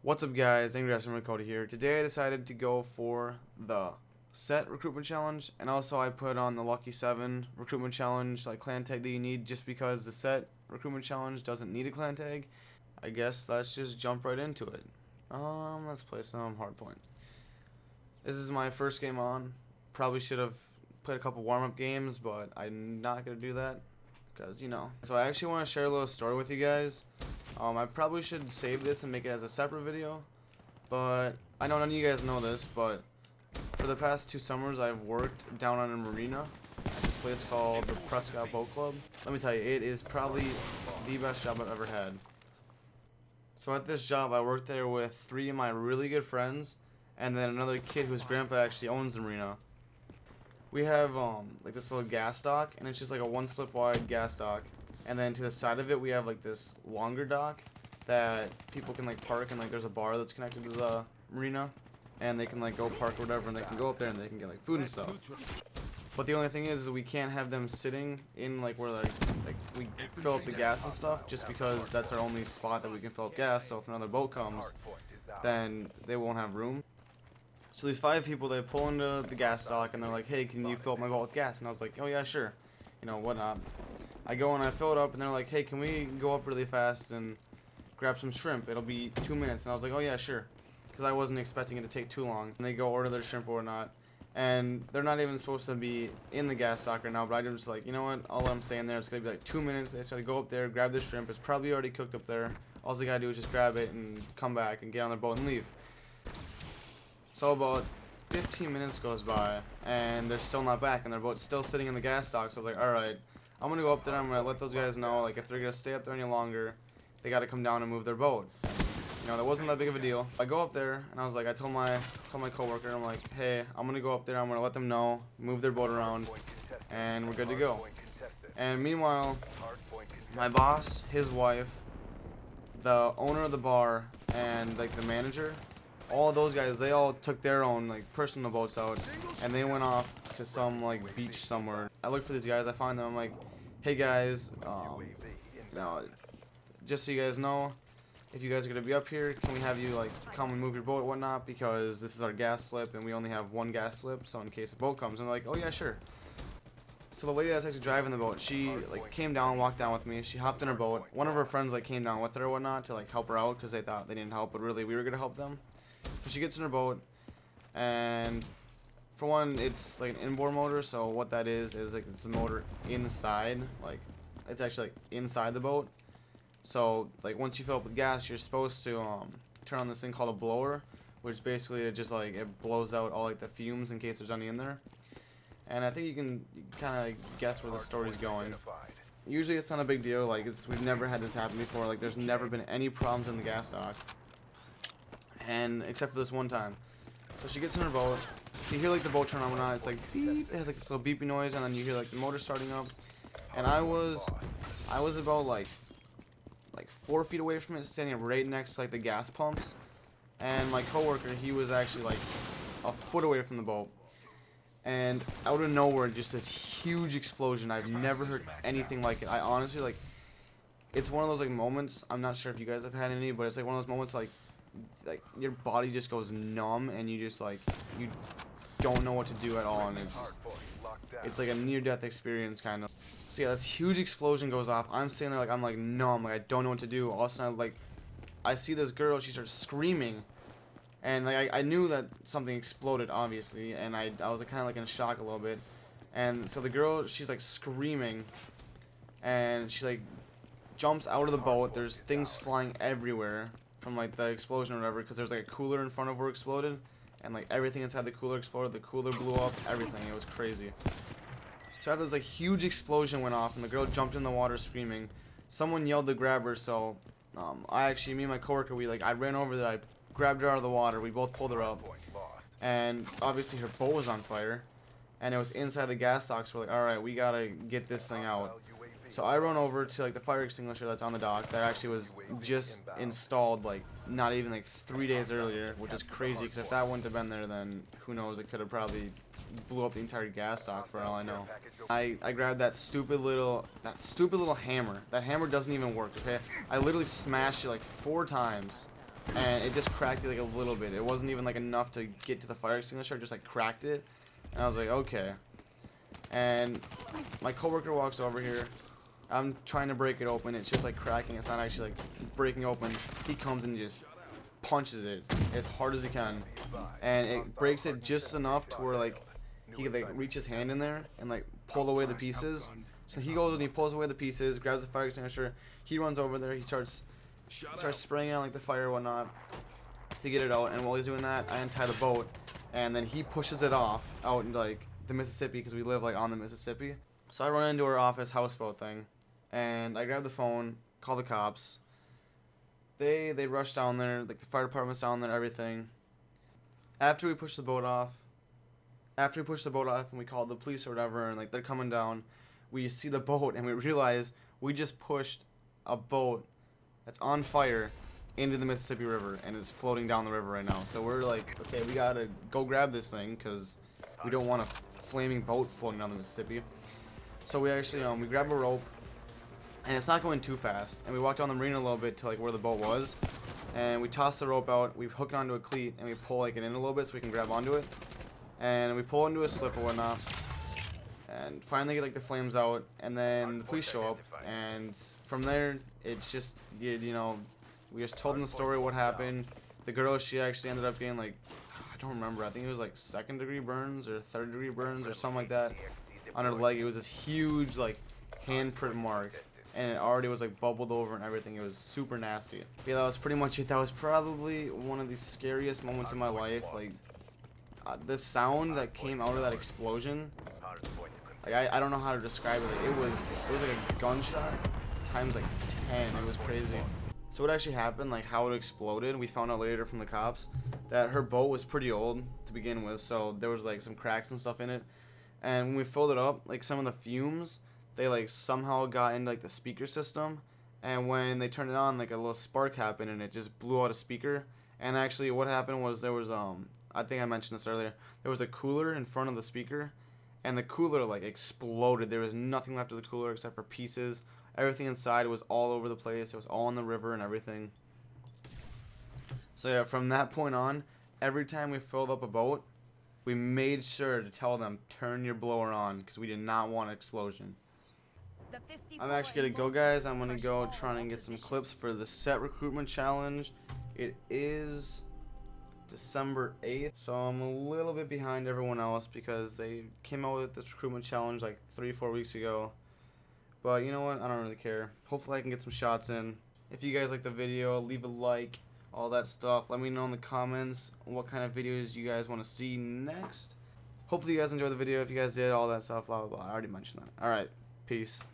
What's up, guys? Angry Cody here. Today I decided to go for the set recruitment challenge, and also I put on the Lucky 7 recruitment challenge, like clan tag that you need, just because the set recruitment challenge doesn't need a clan tag. I guess let's just jump right into it. Let's play some hardpoint. This is my first game on. Probably should have played a couple warm-up games, but I'm not gonna do that because So I actually want to share a little story with you guys. I probably should save this and make it as a separate video, but I know none of you guys know this, but for the past 2 summers I've worked down on a marina at this place called the Prescott Boat Club. Let me tell you, it is probably the best job I've ever had. So at this job I worked there with 3 of my really good friends and then another kid whose grandpa actually owns the marina. We have like this little gas dock, and it's just like a 1 slip wide gas dock. And then to the side of it, we have like this longer dock that people can like park, and like there's a bar that's connected to the marina, and they can like go park or whatever, and they can go up there and they can get like food and stuff. But the only thing is we can't have them sitting in like where like we fill up the gas and stuff, just because that's our only spot that we can fill up gas. So if another boat comes, then they won't have room. So these 5 people, they pull into the gas dock and they're like, "Hey, can you fill up my boat with gas?" And I was like, "Oh yeah, sure," whatnot. I go and I fill it up, and they're like, "Hey, can we go up really fast and grab some shrimp? It'll be 2 minutes." And I was like, "Oh yeah, sure," because I wasn't expecting it to take too long. And they go order their shrimp or not, and they're not even supposed to be in the gas dock right now. But I'm just like, you know what? I'll let them stay in there. It's gonna be like 2 minutes. They just gotta go up there, grab the shrimp. It's probably already cooked up there. All they gotta do is just grab it and come back and get on their boat and leave. So about 15 minutes goes by, and they're still not back, and their boat's still sitting in the gas dock. So I was like, alright, I'm gonna go up there, I'm gonna let those guys know, like, if they're gonna stay up there any longer, they gotta come down and move their boat. That wasn't that big of a deal. I go up there, and I was like, I told my coworker, I'm like, hey, I'm gonna go up there, I'm gonna let them know, move their boat around, and we're good to go. And meanwhile, my boss, his wife, the owner of the bar, and like the manager, all of those guys, they all took their own like personal boats out, and they went off to some like beach somewhere. I look for these guys, I find them, I'm like, "Hey guys, just so you guys know, if you guys are gonna be up here, can we have you like come and move your boat and whatnot, because this is our gas slip and we only have 1 gas slip, so in case a boat comes." And they're like, "Oh yeah, sure." So the lady that's actually driving the boat, she like came down, walked down with me. She hopped in her boat. One of her friends like came down with her or whatnot to like help her out, because they thought they didn't help, but really we were gonna help them. So she gets in her boat, and for one, it's like an inboard motor. So what that is like it's a motor inside, like it's actually like inside the boat. So like once you fill up with gas, you're supposed to turn on this thing called a blower, which basically it just like it blows out all like the fumes in case there's any in there. And I think you can kind of guess where the story's going. Usually it's not a big deal. Like we've never had this happen before. Like there's never been any problems in the gas dock. And except for this one time. So she gets in her boat, so you hear like the boat turn on and on, it's like beep, it has like this little beepy noise, and then you hear like the motor starting up. And I was about like 4 feet away from it, standing right next to like the gas pumps. And my coworker, he was actually like a foot away from the boat. And out of nowhere, just this huge explosion. I've never heard anything like it. I honestly, like, it's one of those like moments, I'm not sure if you guys have had any, but it's like one of those moments like your body just goes numb, and you just like you don't know what to do at all, and it's like a near-death experience kind of. So yeah, this huge explosion goes off. I'm sitting there like I'm like numb, like I don't know what to do. All of a sudden, like I see this girl, she starts screaming, and like I knew that something exploded obviously, and I was like kind of like in shock a little bit. And so the girl, she's like screaming, and she like jumps out of the boat. There's things flying everywhere from like the explosion or whatever, because there's like a cooler in front of where it exploded, and like everything inside the cooler exploded. The cooler blew up, everything. It was crazy. So after this like huge explosion went off and the girl jumped in the water screaming, someone yelled to grab her. So me and my coworker, I ran over there, I grabbed her out of the water, we both pulled her up, and obviously her boat was on fire, and it was inside the gas dock. So we're like, alright, we gotta get this thing out. So I run over to like the fire extinguisher that's on the dock that actually was just installed like not even like 3 days earlier, which is crazy, because if that wouldn't have been there, then who knows, it could have probably blew up the entire gas dock for all I know. I grabbed that stupid little hammer. That hammer doesn't even work, okay? I literally smashed it like 4 times and it just cracked it like a little bit. It wasn't even like enough to get to the fire extinguisher, it just like cracked it. And I was like, okay. And my coworker walks over here. I'm trying to break it open. It's just like cracking. It's not actually like breaking open. He comes and just punches it as hard as he can, and it breaks it just enough to where like he could like reach his hand in there and like pull away the pieces. So he goes and he pulls away the pieces, grabs the fire extinguisher. He runs over there. He starts spraying on like the fire and whatnot to get it out. And while he's doing that, I untie the boat, and then he pushes it off out into like the Mississippi, because we live like on the Mississippi. So I run into our office houseboat thing, and I grab the phone, call the cops. They rush down there, like the fire department's down there, everything. After we push the boat off, and we called the police or whatever, and like they're coming down, we see the boat and we realize we just pushed a boat that's on fire into the Mississippi River, and it's floating down the river right now. So we're like, okay, we gotta go grab this thing because we don't want a flaming boat floating down the Mississippi. So we actually we grab a rope, and it's not going too fast, and we walk down the marina a little bit to like where the boat was, and we toss the rope out, we hook it onto a cleat, and we pull like it in a little bit so we can grab onto it, and we pull into a slip or whatnot, and finally get like the flames out, and then the police show up, and from there it's just you know, we just told them the story of what happened. The girl, she actually ended up getting like, I don't remember, I think it was like 2nd degree burns or 3rd degree burns or something like that on her leg. It was this huge like handprint mark, and it already was like bubbled over and everything. It was super nasty. Yeah, that was pretty much it. That was probably one of the scariest moments in my life. Like the sound that came out of that explosion, like I don't know how to describe it. Like, it was like a gunshot times like 10. It was crazy. So what actually happened, like how it exploded, we found out later from the cops that her boat was pretty old to begin with, so there was like some cracks and stuff in it. And when we filled it up, like some of the fumes, they like somehow got into like the speaker system, and when they turned it on, like a little spark happened and it just blew out a speaker. And actually what happened was there was I think I mentioned this earlier, there was a cooler in front of the speaker, and the cooler like exploded. There was nothing left of the cooler except for pieces. Everything inside was all over the place. It was all in the river and everything. So yeah, from that point on, every time we filled up a boat, we made sure to tell them, turn your blower on, because we did not want an explosion. I'm actually going to go, guys. I'm going to go try and get some clips for the set recruitment challenge. It is December 8th, so I'm a little bit behind everyone else because they came out with this recruitment challenge like 3-4 weeks ago. But you know what? I don't really care. Hopefully I can get some shots in. If you guys like the video, leave a like, all that stuff. Let me know in the comments what kind of videos you guys want to see next. Hopefully you guys enjoyed the video. If you guys did, all that stuff, blah, blah, blah. I already mentioned that. Alright, peace.